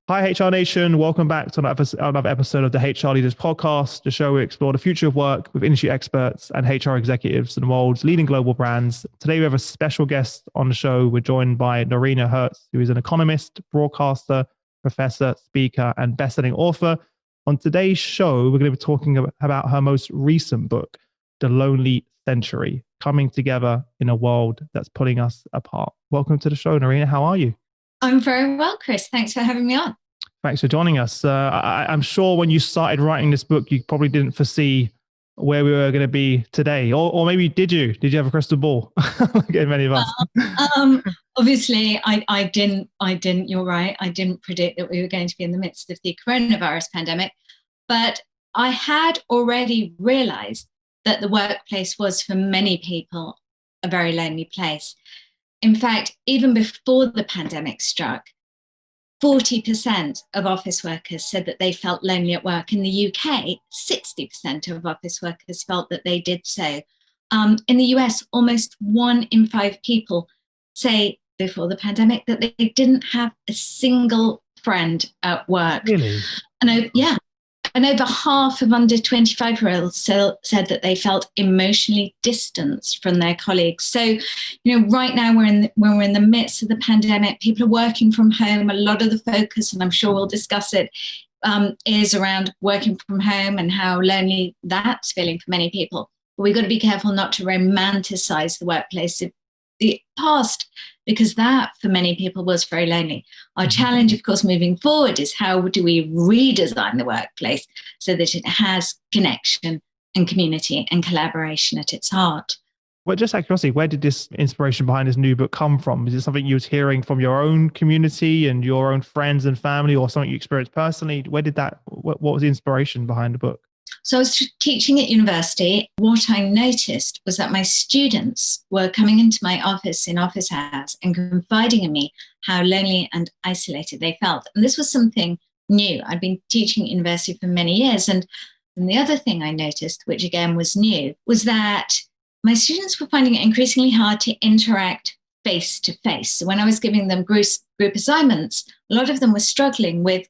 Hi, HR Nation. Welcome back to another episode of the HR Leaders Podcast, the show where we explore the future of work with industry experts and HR executives in the world's leading global brands. Today, we have a special guest on the show. We're joined by Noreena Hertz, who is an economist, broadcaster, professor, speaker, and bestselling author. On today's show, we're going to be talking about her most recent book, The Lonely Century, Coming Together in a World That's Pulling Us Apart. Welcome to the show, Noreena. How are you? I'm very well, Chris. Thanks for having me on. Thanks for joining us. I'm sure when you started writing this book, you probably didn't foresee where we were going to be today. Or maybe did you? Did you have a crystal ball? Like many of us. Obviously, I didn't. You're right. I didn't predict that we were going to be in the midst of the coronavirus pandemic. But I had already realized that the workplace was, for many people, a very lonely place. In fact, even before the pandemic struck, 40% of office workers said that they felt lonely at work. In the UK, 60% of office workers felt that they did so. In the US, almost 1 in 5 people say before the pandemic that they didn't have a single friend at work. Really? And over half of under 25-year-olds said that they felt emotionally distanced from their colleagues. So, right now when we're in the midst of the pandemic, people are working from home. A lot of the focus, and I'm sure we'll discuss it, is around working from home and how lonely that's feeling for many people. But we've got to be careful not to romanticize the workplace of the past, because that, for many people, was very lonely. Our challenge, of course, moving forward is how do we redesign the workplace so that it has connection and community and collaboration at its heart. Well, just out of curiosity, where did this inspiration behind this new book come from? Is it something you was hearing from your own community and your own friends and family, or something you experienced personally? What was the inspiration behind the book? So I was teaching at university. What I noticed was that my students were coming into my office in office hours and confiding in me how lonely and isolated they felt. And this was something new. I'd been teaching at university for many years. And the other thing I noticed, which again was new, was that my students were finding it increasingly hard to interact face to face. So when I was giving them group assignments, a lot of them were struggling with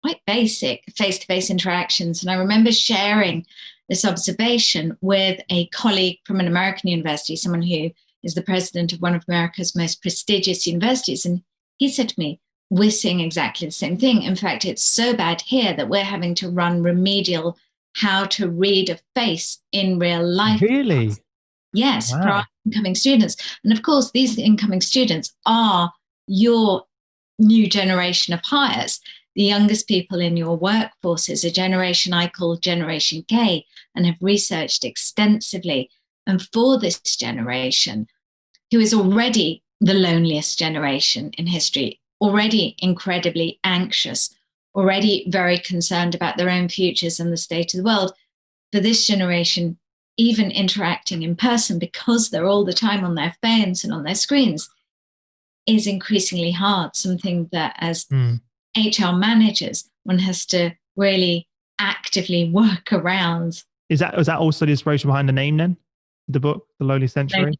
quite basic face-to-face interactions. And I remember sharing this observation with a colleague from an American university, someone who is the president of one of America's most prestigious universities. And he said to me, we're seeing exactly the same thing. In fact, it's so bad here that we're having to run remedial how to read a face in real life. Really? Yes, Wow. For our incoming students. And of course, these incoming students are your new generation of hires. The youngest people in your workforce is a generation I call Generation K, and have researched extensively. And for this generation, who is already the loneliest generation in history, already incredibly anxious, already very concerned about their own futures and the state of the world, for this generation, even interacting in person, because they're all the time on their phones and on their screens, is increasingly hard. Something that as HR managers, one has to really actively work around. Was that also the inspiration behind the name then? The book, The Lonely Century?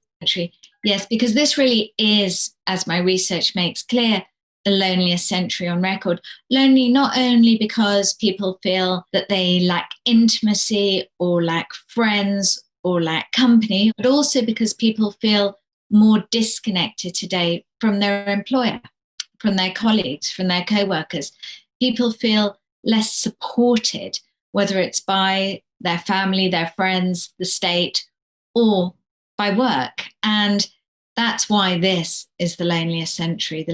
Yes, because this really is, as my research makes clear, the loneliest century on record. Lonely not only because people feel that they lack intimacy or lack friends or lack company, but also because people feel more disconnected today from their employer, from their colleagues, from their co-workers. People feel less supported, whether it's by their family, their friends, the state, or by work. And that's why this is the loneliest century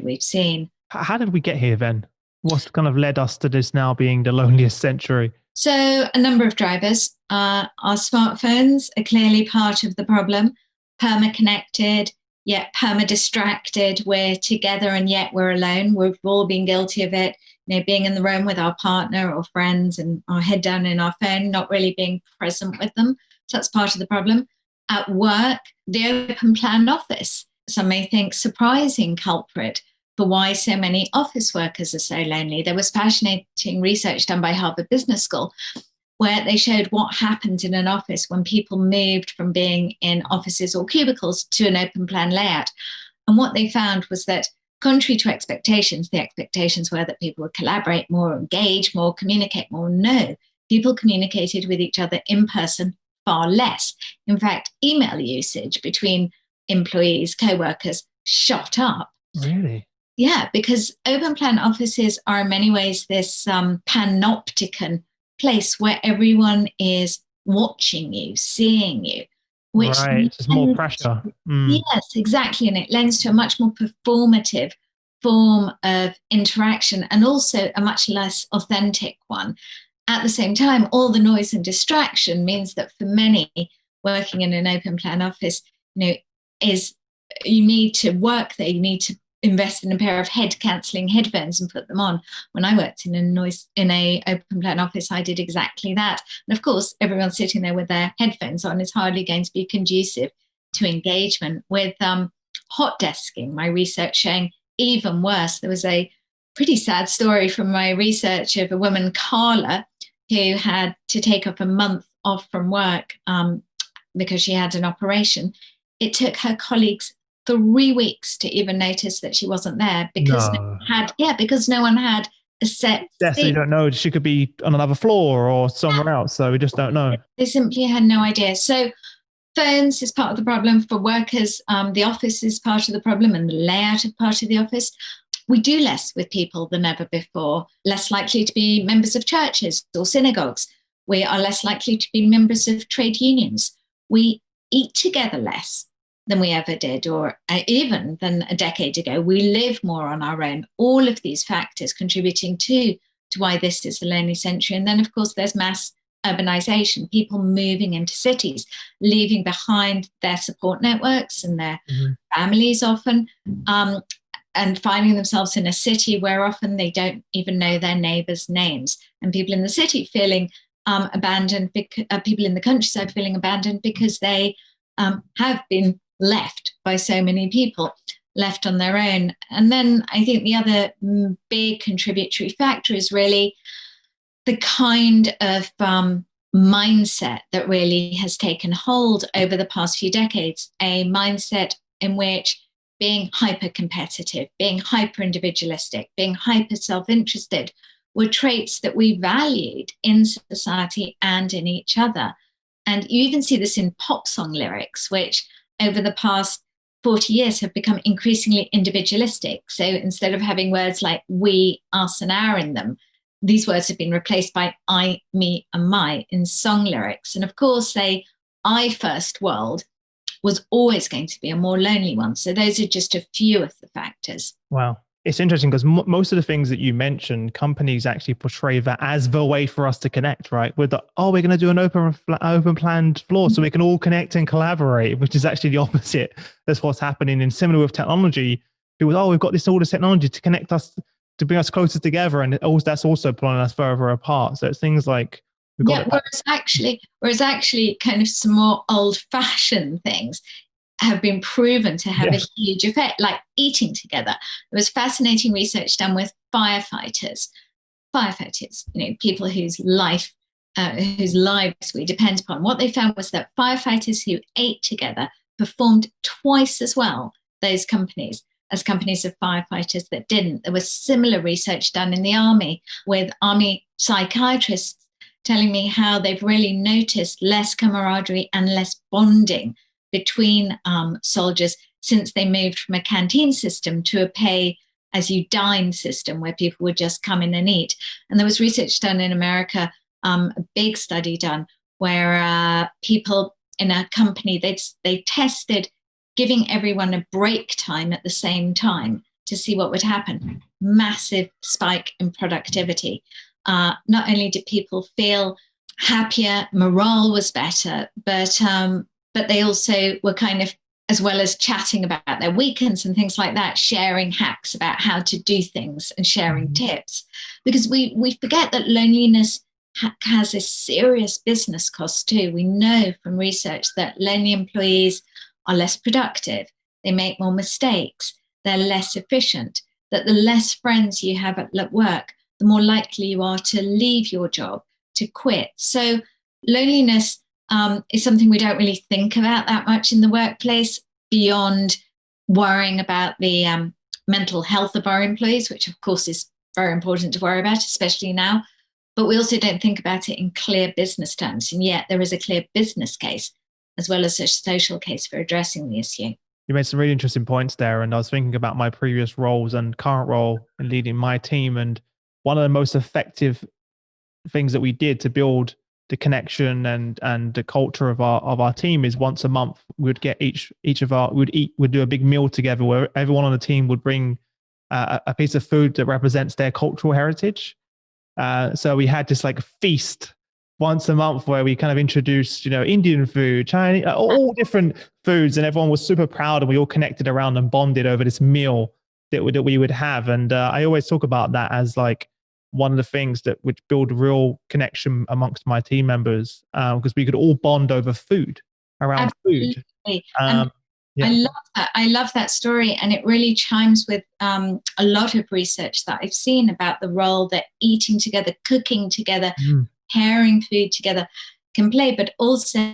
we've seen. How did we get here then? What's kind of led us to this now being the loneliest century? So a number of drivers. Our smartphones are clearly part of the problem. Perma-connected, yet perma-distracted. We're together and yet we're alone. We've all been guilty of it. Being in the room with our partner or friends and our head down in our phone, not really being present with them. So that's part of the problem. At work, the open plan office, some may think surprising culprit for why so many office workers are so lonely. There was fascinating research done by Harvard Business School where they showed what happened in an office when people moved from being in offices or cubicles to an open plan layout. And what they found was that contrary to expectations, the expectations were that people would collaborate more, engage more, communicate more. No, people communicated with each other in person far less. In fact, email usage between employees, co-workers shot up. Really? Yeah, because open plan offices are in many ways this panopticon place where everyone is watching you, seeing you. Which right, just more pressure. Yes, exactly. And it lends to a much more performative form of interaction and also a much less authentic one. At the same time, all the noise and distraction means that for many working in an open plan office, is you need to work there, you need to invest in a pair of head-cancelling headphones and put them on. When I worked in a open plan office, I did exactly that. And of course, everyone sitting there with their headphones on is hardly going to be conducive to engagement. With hot desking, my research showing even worse. There was a pretty sad story from my research of a woman, Carla, who had to take up a month off from work because she had an operation. It took her colleagues 3 weeks to even notice that she wasn't there because because no one had a set. So you don't know. She could be on another floor or somewhere else. So we just don't know. They simply had no idea. So phones is part of the problem for workers. The office is part of the problem and the layout of part of the office. We do less with people than ever before, less likely to be members of churches or synagogues. We are less likely to be members of trade unions. We eat together less than we ever did, or even than a decade ago. We live more on our own. All of these factors contributing to why this is the lonely century. And then, of course, there's mass urbanization, people moving into cities, leaving behind their support networks and their families often, and finding themselves in a city where often they don't even know their neighbors' names. And people in the city feeling abandoned, people in the countryside feeling abandoned because they have been left by so many people, left on their own. And then I think the other big contributory factor is really the kind of mindset that really has taken hold over the past few decades, a mindset in which being hyper-competitive, being hyper-individualistic, being hyper-self-interested were traits that we valued in society and in each other. And you even see this in pop song lyrics, which over the past 40 years have become increasingly individualistic. So instead of having words like we, us, and our in them, these words have been replaced by I, me, and my in song lyrics. And of course, I first world was always going to be a more lonely one. So those are just a few of the factors. Wow. It's interesting because most of the things that you mentioned, companies actually portray that as the way for us to connect, right? With we're going to do an open planned floor so we can all connect and collaborate, which is actually the opposite. That's what's happening. And similar with technology, people, we've got all this technology to connect us, to bring us closer together. And that's also pulling us further apart. So it's things like, whereas actually kind of some more old-fashioned things have been proven to have a huge effect, like eating together. There was fascinating research done with firefighters, people whose lives we depend upon. What they found was that firefighters who ate together performed twice as well, those companies, as companies of firefighters that didn't. There was similar research done in the army with army psychiatrists telling me how they've really noticed less camaraderie and less bonding between soldiers since they moved from a canteen system to a pay-as-you-dine system where people would just come in and eat. And there was research done in America, a big study done, where people in a company, they tested giving everyone a break time at the same time to see what would happen. Massive spike in productivity. Not only did people feel happier, morale was better, but they also were kind of, as well as chatting about their weekends and things like that, sharing hacks about how to do things and sharing tips. Because we forget that loneliness has a serious business cost too. We know from research that lonely employees are less productive, they make more mistakes, they're less efficient, that the less friends you have at work, the more likely you are to leave your job, to quit. So loneliness is something we don't really think about that much in the workplace, beyond worrying about the mental health of our employees, which of course is very important to worry about, especially now. But we also don't think about it in clear business terms. And yet there is a clear business case as well as a social case for addressing the issue. You made some really interesting points there. And I was thinking about my previous roles and current role in leading my team. And one of the most effective things that we did to build the connection and the culture of our team is once a month we'd get we'd do a big meal together where everyone on the team would bring a piece of food that represents their cultural heritage. So we had this like feast once a month where we kind of introduced, Indian food, Chinese, all different foods, and everyone was super proud, and we all connected around and bonded over this meal that we would have. And I always talk about that as like one of the things that would build real connection amongst my team members, because we could all bond over food, around Absolutely. food. Yeah. I love that. I love that story. And it really chimes with a lot of research that I've seen about the role that eating together, cooking together, pairing food together can play, but also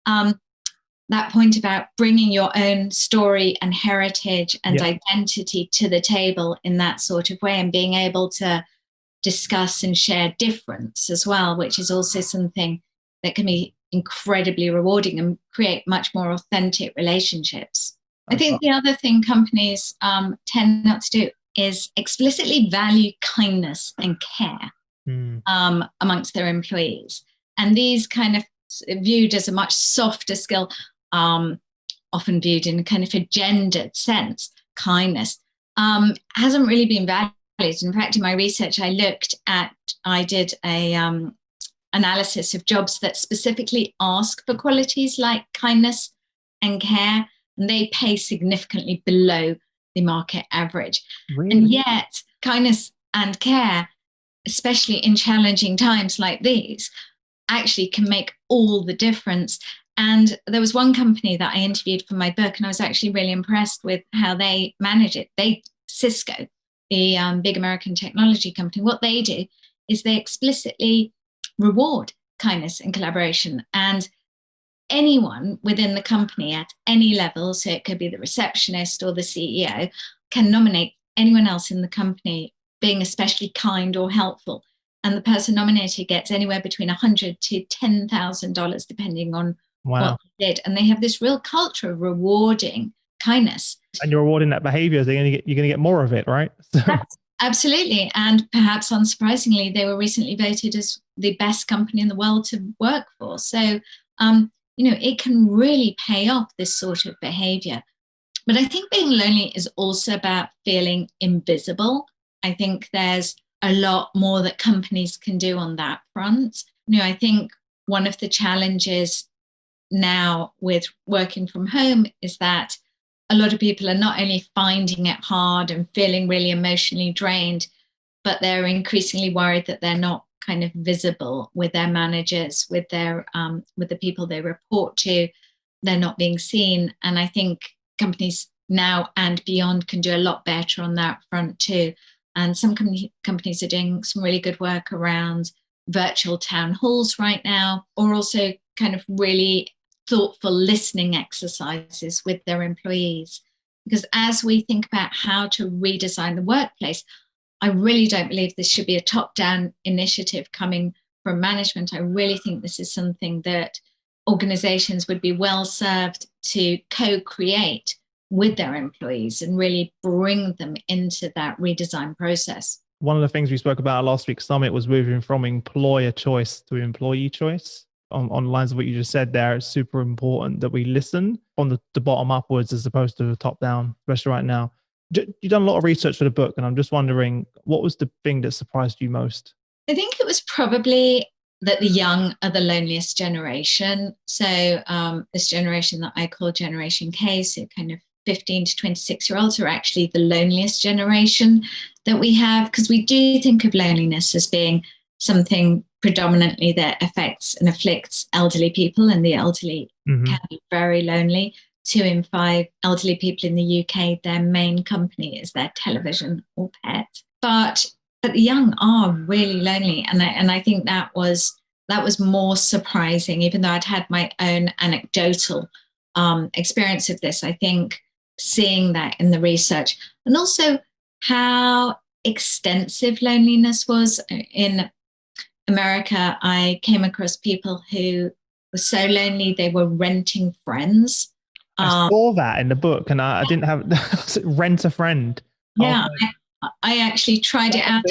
that point about bringing your own story and heritage and identity to the table in that sort of way, and being able to discuss and share difference as well, which is also something that can be incredibly rewarding and create much more authentic relationships. I think the other thing companies tend not to do is explicitly value kindness and care amongst their employees. And these kind of viewed as a much softer skill, often viewed in kind of a gendered sense, kindness, hasn't really been valued. In fact, in my research, I did a analysis of jobs that specifically ask for qualities like kindness and care, and they pay significantly below the market average. Really? And yet, kindness and care, especially in challenging times like these, actually can make all the difference. And there was one company that I interviewed for my book, and I was actually really impressed with how they manage it. Cisco, the big American technology company, what they do is they explicitly reward kindness and collaboration. And anyone within the company at any level, so it could be the receptionist or the CEO, can nominate anyone else in the company being especially kind or helpful. And the person nominated gets anywhere between $100,000 to $10,000, depending on what they did. And they have this real culture of rewarding kindness. And you're rewarding that behavior, so you're going to get more of it, right? Absolutely. And perhaps unsurprisingly, they were recently voted as the best company in the world to work for. So, it can really pay off, this sort of behavior. But I think being lonely is also about feeling invisible. I think there's a lot more that companies can do on that front. I think one of the challenges now with working from home is that a lot of people are not only finding it hard and feeling really emotionally drained, but they're increasingly worried that they're not kind of visible with their managers, with the people they report to. They're not being seen. And I think companies now and beyond can do a lot better on that front too. And some companies are doing some really good work around virtual town halls right now, or also kind of really thoughtful listening exercises with their employees. Because as we think about how to redesign the workplace, I really don't believe this should be a top-down initiative coming from management. I really think this is something that organizations would be well served to co-create with their employees and really bring them into that redesign process. One of the things we spoke about at last week's summit was moving from employer choice to employee choice. On lines of what you just said there, it's super important that we listen from the bottom upwards as opposed to the top down, especially right now. You've done a lot of research for the book, and I'm just wondering, what was the thing that surprised you most? I think it was probably that the young are the loneliest generation. So this generation that I call Generation K, so kind of 15 to 26-year-olds are actually the loneliest generation that we have, because we do think of loneliness as being something predominantly that affects and afflicts elderly people, and the elderly can be very lonely. 2 in 5 elderly people in the UK, their main company is their television or pet. But the young are really lonely, and I think that was more surprising, even though I'd had my own anecdotal experience of this. I think seeing that in the research, and also how extensive loneliness was. In America, I came across people who were so lonely they were renting friends. I saw that in the book, and I didn't have rent a friend. Yeah, I actually tried it out.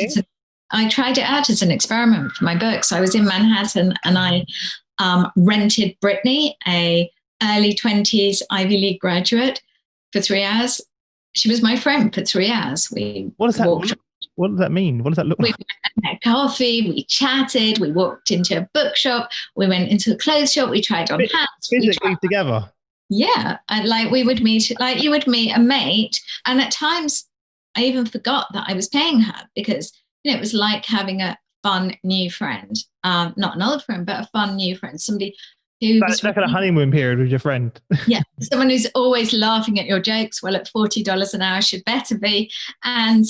I tried it out as an experiment for my book. So I was in Manhattan, and I rented Brittany, a early 20s Ivy League graduate, for 3 hours. She was my friend for 3 hours. What does that mean? What does that look like? We had coffee, we chatted, we walked into a bookshop, we went into a clothes shop, we tried on hats. Physically together? Yeah. And like we would meet, like you would meet a mate. And at times I even forgot that I was paying her, because it was like having a fun new friend. Not an old friend, but a fun new friend. Somebody who was like a honeymoon period with your friend. Yeah. Someone who's always laughing at your jokes. Well, at $40 an hour should better be. And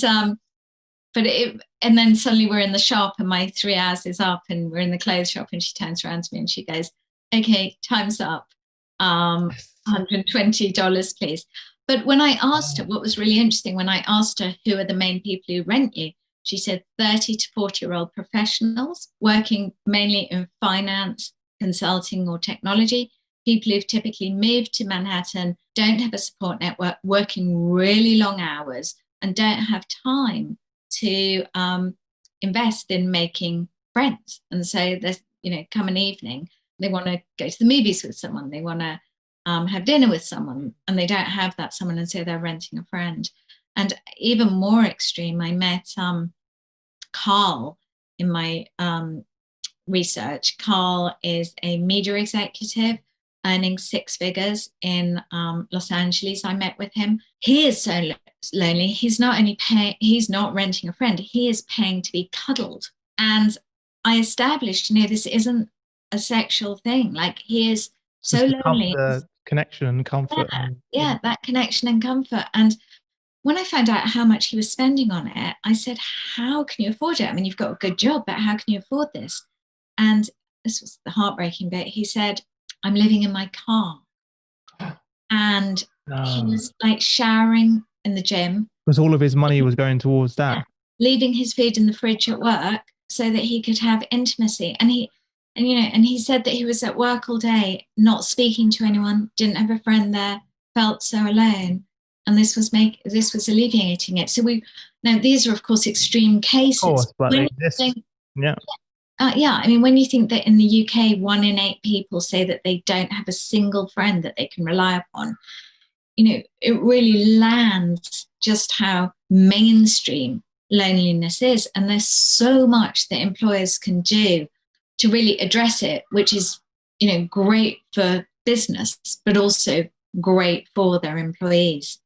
and then suddenly we're in the shop, and my 3 hours is up, and we're in the clothes shop, and she turns around to me and she goes, "Okay, time's up. $120, please." But when I asked her, what was really interesting, when I asked her, who are the main people who rent you? She said 30 to 40-year-old professionals working mainly in finance, consulting, or technology. People who've typically moved to Manhattan, don't have a support network, working really long hours, and don't have time to invest in making friends. And so there's, come an evening, they want to go to the movies with someone, they want to have dinner with someone, and they don't have that someone, and so they're renting a friend. And even more extreme, I met Carl in my research. Carl is a media executive earning 6 figures in Los Angeles. I met with him. He is so lonely. He's not renting a friend, he is paying to be cuddled. And I established, this isn't a sexual thing. Like, he is so lonely. Connection and comfort. Yeah, that connection and comfort. And when I found out how much he was spending on it, I said, how can you afford it? I mean, you've got a good job, but how can you afford this? And this was the heartbreaking bit. He said, "I'm living in my car." And he was like showering in the gym. Because all of his money was going towards that. Yeah, leaving his food in the fridge at work so that he could have intimacy. And he said that he was at work all day, not speaking to anyone, didn't have a friend there, felt so alone. And this was alleviating it. So these are of course extreme cases. Of course, but yeah. I mean, when you think that in the UK, 1 in 8 people say that they don't have a single friend that they can rely upon, it really lands just how mainstream loneliness is. And there's so much that employers can do to really address it, which is, great for business, but also great for their employees.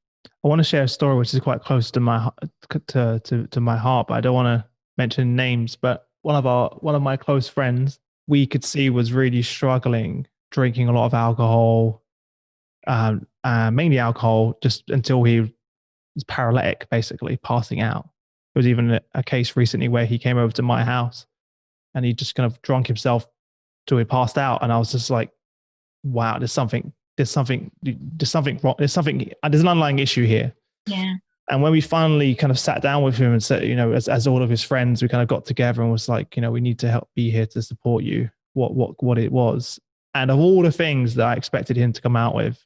I want to share a story which is quite close to my to my heart, but I don't want to mention names. But one of my close friends, we could see, was really struggling, drinking a lot of alcohol, mainly alcohol, just until he was paralytic, basically passing out. There was even a case recently where he came over to my house and he just kind of drunk himself till he passed out, and I was just like, wow, there's something wrong. There's an underlying issue here. Yeah. And when we finally kind of sat down with him and said, as all of his friends, we kind of got together and was like, we need to be here to support you, what it was. And of all the things that I expected him to come out with,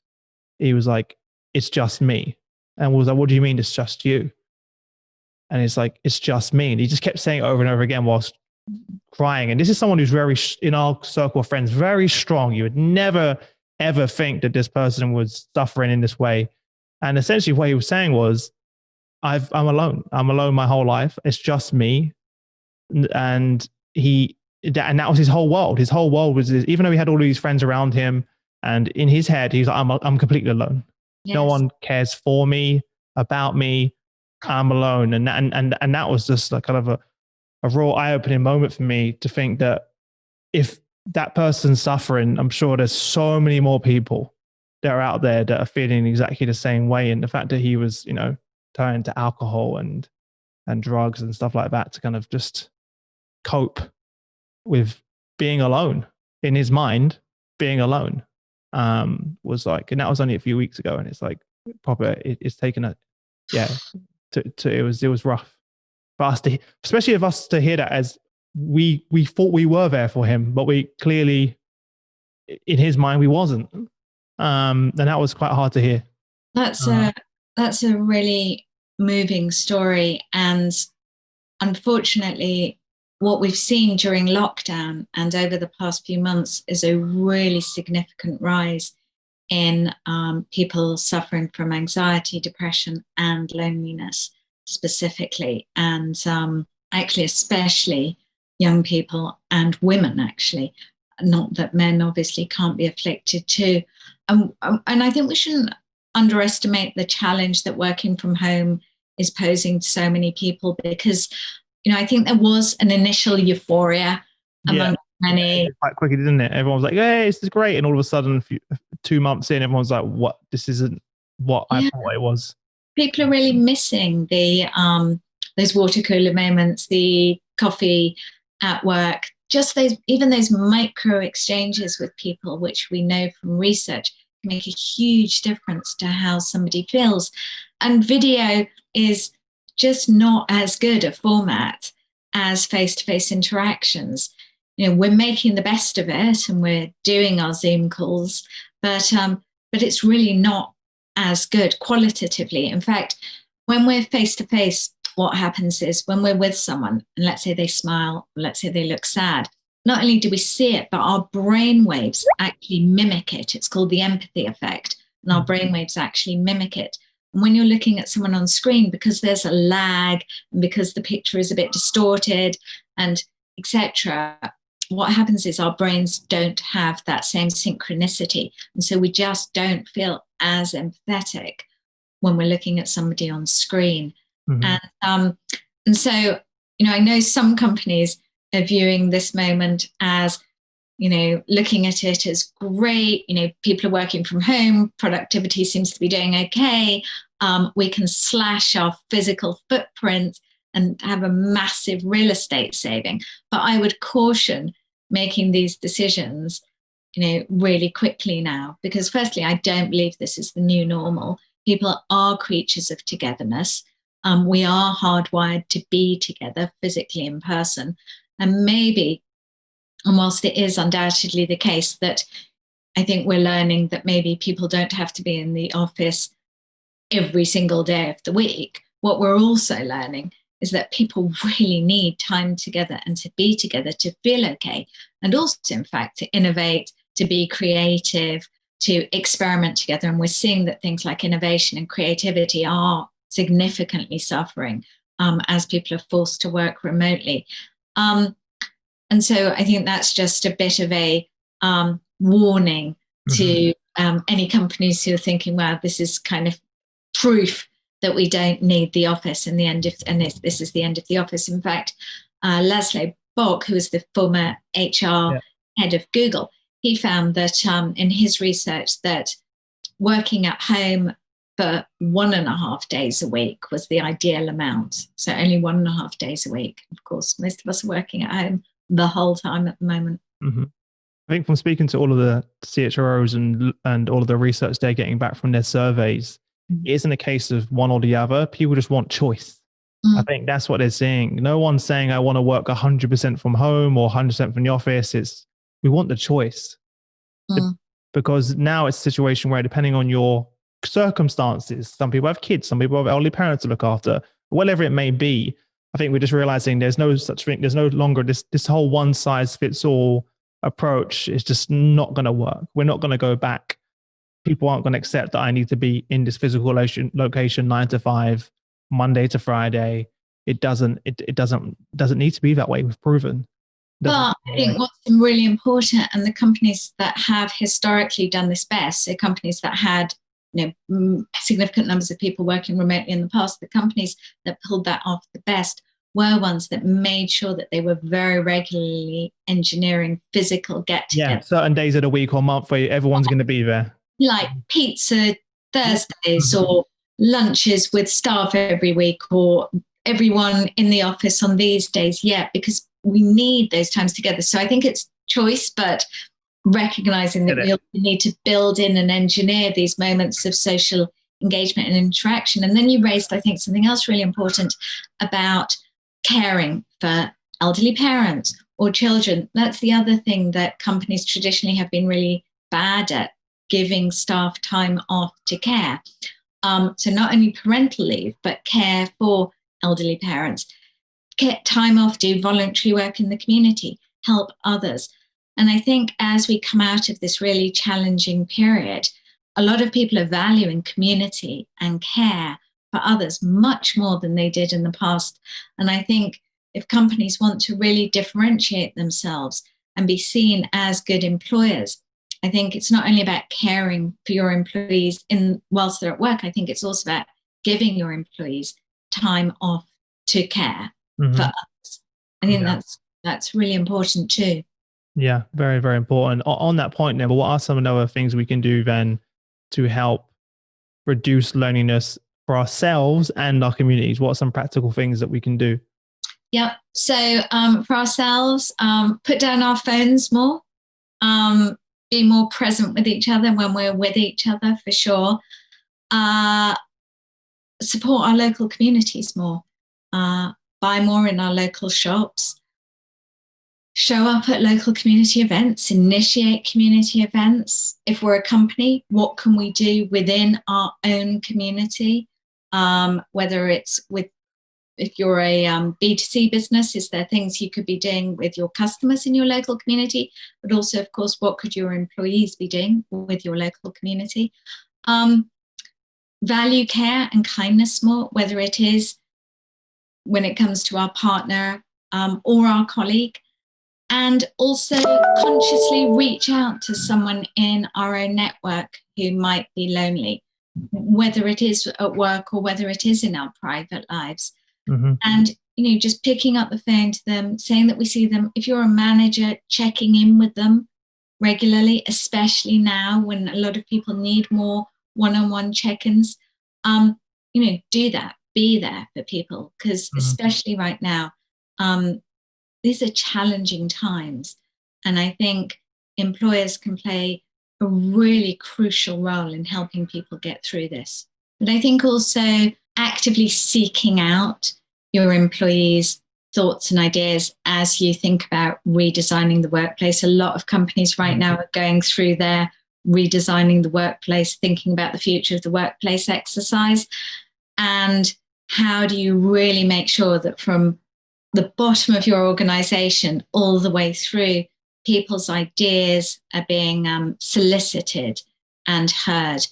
he was like, "It's just me." And was like, "What do you mean it's just you?" And it's like, "It's just me." And he just kept saying it over and over again whilst crying. And this is someone who's in our circle of friends, very strong. You would never, ever think that this person was suffering in this way. And essentially what he was saying was, I'm alone. I'm alone my whole life. It's just me. And that was his whole world. His whole world was, even though he had all these friends around him, and in his head, he's like, I'm completely alone. Yes. No one cares for me, about me. I'm alone. And that was just like kind of a real eye-opening moment for me, to think that if that person's suffering, I'm sure there's so many more people that are out there that are feeling exactly the same way. And the fact that he was, turning to alcohol and drugs and stuff like that to kind of just cope with being alone, in his mind, being alone, was like, and that was only a few weeks ago. And it's like, proper. It's taken a, yeah. It was rough for us to, especially of us to hear that, as we thought we were there for him, but we clearly, in his mind, we wasn't. And that was quite hard to hear. That's a really moving story, and unfortunately, what we've seen during lockdown and over the past few months is a really significant rise in people suffering from anxiety, depression, and loneliness specifically, and actually especially young people and women, actually. Not that men obviously can't be afflicted too. And I think we shouldn't underestimate the challenge that working from home is posing to so many people, because, I think there was an initial euphoria among many. Quite quickly, didn't it? Everyone was like, hey, this is great. And all of a sudden, 2 months in, everyone's like, what? This isn't what I thought it was. People are really missing those water cooler moments, the coffee at work, just even those micro exchanges with people, which we know from research can make a huge difference to how somebody feels. And video is just not as good a format as face-to-face interactions. We're making the best of it and we're doing our Zoom calls, but it's really not as good qualitatively. In fact, when we're face-to-face, what happens is when we're with someone, and let's say they smile, or let's say they look sad, not only do we see it, but our brain waves actually mimic it. It's called the empathy effect, and our brain waves actually mimic it. And when you're looking at someone on screen, because there's a lag and because the picture is a bit distorted and etc., what happens is our brains don't have that same synchronicity. And so we just don't feel as empathetic when we're looking at somebody on screen. And so, I know some companies are viewing this moment as, looking at it as great. People are working from home, productivity seems to be doing okay. We can slash our physical footprint and have a massive real estate saving. But I would caution making these decisions, really quickly now, because firstly, I don't believe this is the new normal. People are creatures of togetherness. We are hardwired to be together physically in person. And maybe, and whilst it is undoubtedly the case that I think we're learning that maybe people don't have to be in the office every single day of the week, what we're also learning is that people really need time together and to be together to feel okay. And also, in fact, to innovate, to be creative, to experiment together. And we're seeing that things like innovation and creativity are significantly suffering as people are forced to work remotely. And so I think that's just a bit of a warning to any companies who are thinking, wow, this is kind of proof that we don't need the office and this is the end of the office. In fact, Laszlo Bock, who was the former HR head of Google, he found that in his research that working at home for 1.5 days a week was the ideal amount. So only 1.5 days a week. Of course, most of us are working at home the whole time at the moment. I think from speaking to all of the CHROs and all of the research they're getting back from their surveys, it isn't a case of one or the other. People just want choice. I think that's what they're saying. No one's saying, I want to work 100% from home or 100% from the office. We want the choice. Because now it's a situation where, depending on your circumstances, some people have kids, some people have elderly parents to look after, whatever it may be. I think we're just realizing there's no such thing. There's no longer this whole one size fits all approach. Is just not going to work. We're not going to go back. People aren't going to accept that I need to be in this physical location 9 to 5, Monday to Friday. It doesn't need to be that way. We've proven. But I think what's really important, and the companies that have historically done this best, so companies that had significant numbers of people working remotely in the past, the companies that pulled that off the best were ones that made sure that they were very regularly engineering physical get-together. Certain days of the week or month where everyone's going to be there. Like pizza Thursdays or lunches with staff every week, or everyone in the office on these days. Because we need those times together. So I think it's choice, but recognizing that we need to build in and engineer these moments of social engagement and interaction. And then you raised, I think, something else really important about caring for elderly parents or children. That's the other thing that companies traditionally have been really bad at, giving staff time off to care. So not only parental leave, but care for elderly parents. Get time off, do voluntary work in the community, help others. And I think as we come out of this really challenging period, a lot of people are valuing community and care for others much more than they did in the past. And I think if companies want to really differentiate themselves and be seen as good employers, I think it's not only about caring for your employees whilst they're at work. I think it's also about giving your employees time off to care for others. I think that's really important too. Yeah, very, very important. On that point, Neil, what are some of the other things we can do then to help reduce loneliness for ourselves and our communities? What are some practical things that we can do? Yeah. So for ourselves, put down our phones more, be more present with each other when we're with each other, for sure. Support our local communities more, buy more in our local shops, show up at local community events, initiate community events. If we're a company, what can we do within our own community? Whether it's if you're a B2C business, is there things you could be doing with your customers in your local community? But also, of course, what could your employees be doing with your local community? Value care and kindness more, whether it is when it comes to our partner or our colleague. And also consciously reach out to someone in our own network who might be lonely, whether it is at work or whether it is in our private lives. And, just picking up the phone to them, saying that we see them. If you're a manager, checking in with them regularly, especially now when a lot of people need more one-on-one check-ins, do that, be there for people, because especially right now, these are challenging times. And I think employers can play a really crucial role in helping people get through this. But I think also actively seeking out your employees' thoughts and ideas as you think about redesigning the workplace. A lot of companies right now are going through their redesigning the workplace, thinking about the future of the workplace exercise. And how do you really make sure that from the bottom of your organization all the way through, people's ideas are being solicited and heard?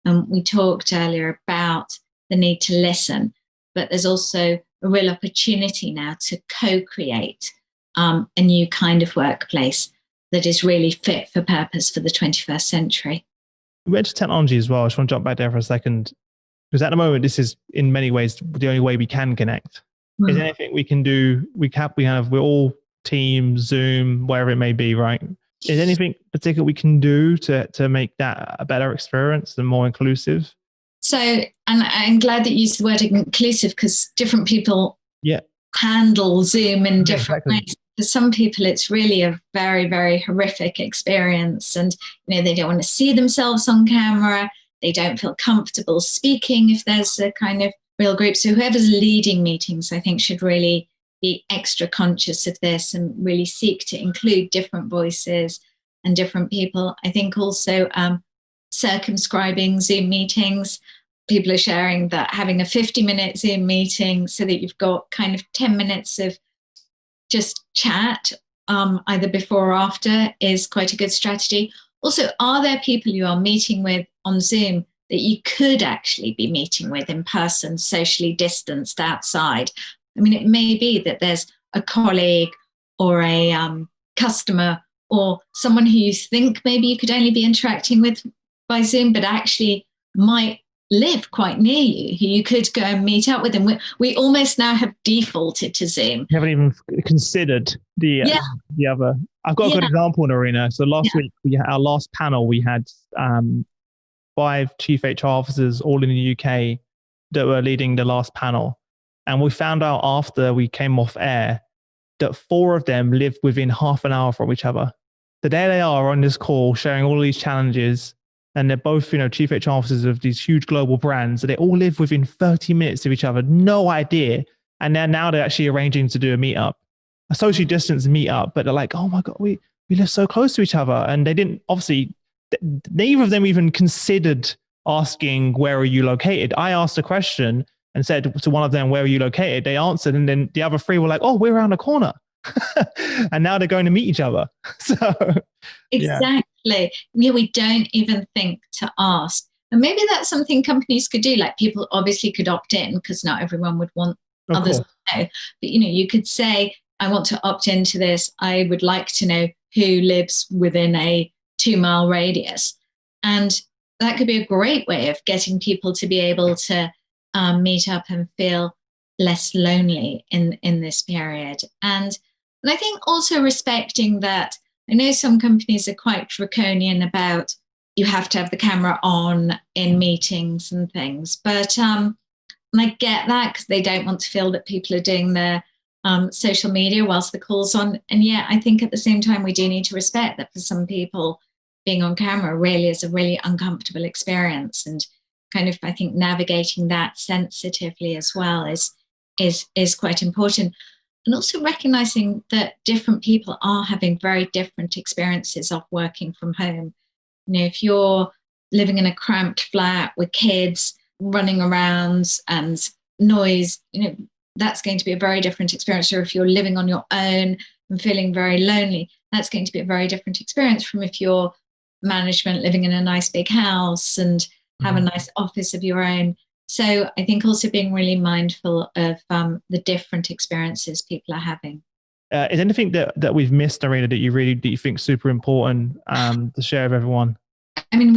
We talked earlier about the need to listen, but there's also a real opportunity now to co-create a new kind of workplace that is really fit for purpose for the 21st century. We went to technology as well. I just want to jump back there for a second, because at the moment, this is in many ways the only way we can connect. Is there anything we can do? We're all Teams, Zoom, wherever it may be, right? Is there anything particular we can do to make that a better experience and more inclusive? So, and I'm glad that you used the word inclusive, because different people handle Zoom in different ways. For some people, it's really a very, very horrific experience. And, they don't want to see themselves on camera. They don't feel comfortable speaking if there's a kind of real group. So whoever's leading meetings, I think, should really be extra conscious of this and really seek to include different voices and different people. I think also circumscribing Zoom meetings. People are sharing that having a 50-minute Zoom meeting so that you've got kind of 10 minutes of just chat, either before or after, is quite a good strategy. Also, are there people you are meeting with on Zoom that you could actually be meeting with in person, socially distanced outside? I mean, it may be that there's a colleague or a customer or someone who you think maybe you could only be interacting with by Zoom, but actually might live quite near you, who you could go and meet up with. And we almost now have defaulted to Zoom. You haven't even considered the other. I've got a good example, Noreena. So last week, our last panel, we had 5 chief HR officers all in the UK that were leading the last panel. And we found out after we came off air that 4 of them lived within half an hour from each other. So there they are on this call, sharing all these challenges, and they're both, chief HR officers of these huge global brands. They all live within 30 minutes of each other. No idea. And now they're actually arranging to do a meetup, a socially distanced meetup, but they're like, oh my God, we live so close to each other. And they didn't, obviously, neither of them even considered asking, where are you located? I asked a question and said to one of them, where are you located? They answered. And then the other three were like, oh, we're around the corner. And now they're going to meet each other. So exactly. Yeah, we don't even think to ask. And maybe that's something companies could do. Like, people obviously could opt in, because not everyone would want others to know. But, you could say, I want to opt into this. I would like to know who lives within a 2-mile radius. And that could be a great way of getting people to be able to meet up and feel less lonely in this period. And I think also respecting that, I know some companies are quite draconian about, you have to have the camera on in meetings and things, but and I get that, because they don't want to feel that people are doing their social media whilst the call's on. And yet I think at the same time, we do need to respect that for some people, being on camera really is a really uncomfortable experience, and kind of, I think, navigating that sensitively as well is quite important. And also recognizing that different people are having very different experiences of working from home. If you're living in a cramped flat with kids running around and noise, that's going to be a very different experience. Or if you're living on your own and feeling very lonely, that's going to be a very different experience from if you're management living in a nice big house and have a nice office of your own. So I think also being really mindful of the different experiences people are having. Is anything that we've missed, Noreena, that you think super important to share with everyone? I mean, I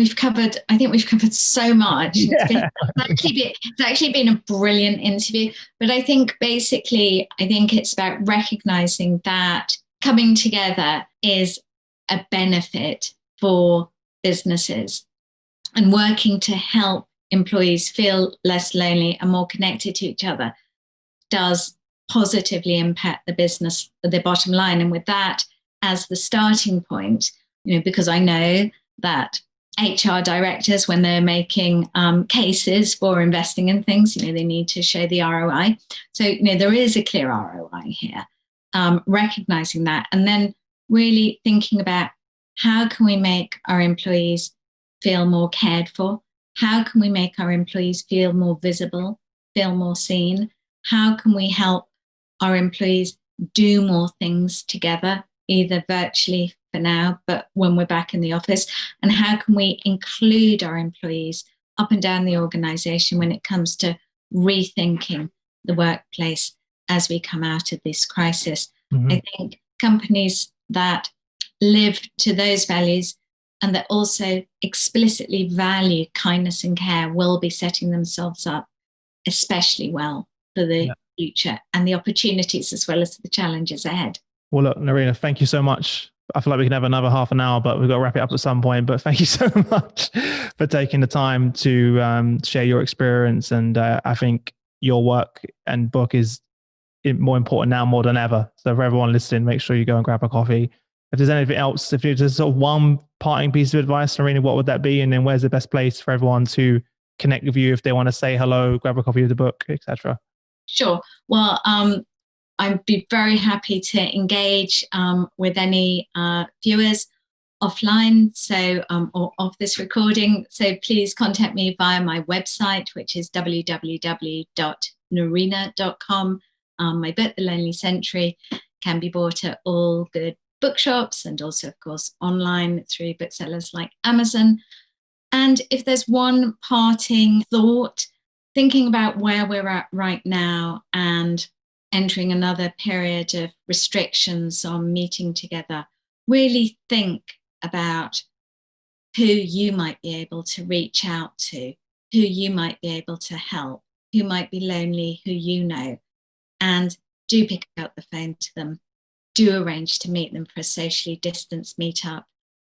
think we've covered so much. Yeah. It's actually been a brilliant interview. But I think basically, it's about recognizing that coming together is a benefit for businesses, and working to help employees feel less lonely and more connected to each other does positively impact the business, the bottom line. And with that as the starting point, because I know that HR directors, when they're making cases for investing in things, they need to show the ROI. So, there is a clear ROI here, recognizing that, and then really thinking about, how can we make our employees feel more cared for? How can we make our employees feel more visible, feel more seen? How can we help our employees do more things together, either virtually for now, but when we're back in the office? And how can we include our employees up and down the organization when it comes to rethinking the workplace as we come out of this crisis? Mm-hmm. I think companies that live to those values and that also explicitly value kindness and care will be setting themselves up especially well for the future and the opportunities as well as the challenges ahead. Well, look, Noreena, thank you so much. I feel like we can have another half an hour, but we've got to wrap it up at some point. But thank you so much for taking the time to share your experience. And I think your work and book is more important now more than ever. So for everyone listening, make sure you go and grab a coffee. If there's anything else, if there's sort of one parting piece of advice, Noreena, what would that be? And then where's the best place for everyone to connect with you if they want to say hello, grab a copy of the book, etc.? Sure. Well, I'd be very happy to engage with any viewers offline, so or of this recording. So please contact me via my website, which is www.noreena.com. My book, The Lonely Century, can be bought at all good bookshops and also, of course, online through booksellers like Amazon. And if there's one parting thought, thinking about where we're at right now and entering another period of restrictions on meeting together, really think about who you might be able to reach out to, who you might be able to help, who might be lonely, who you know, and do pick up the phone to them. Do arrange to meet them for a socially distanced meetup.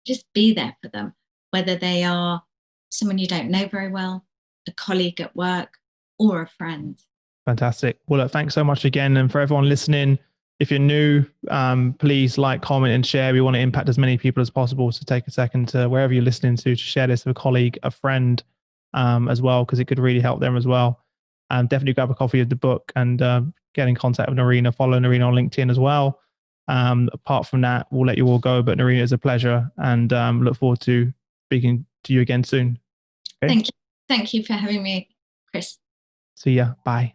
Just be there for them, whether they are someone you don't know very well, a colleague at work, or a friend. Fantastic. Well, look, thanks so much again. And for everyone listening, If you're new, please like, comment, and share. We want to impact as many people as possible. So take a second to wherever you're listening to share this with a colleague, a friend, as well, because it could really help them as well. Definitely grab a copy of the book and get in contact with Noreena. Follow Noreena on LinkedIn as well. Apart from that, we'll let you all go. But Noreena, it's a pleasure, and look forward to speaking to you again soon. Okay? Thank you for having me, Chris. See ya. Bye.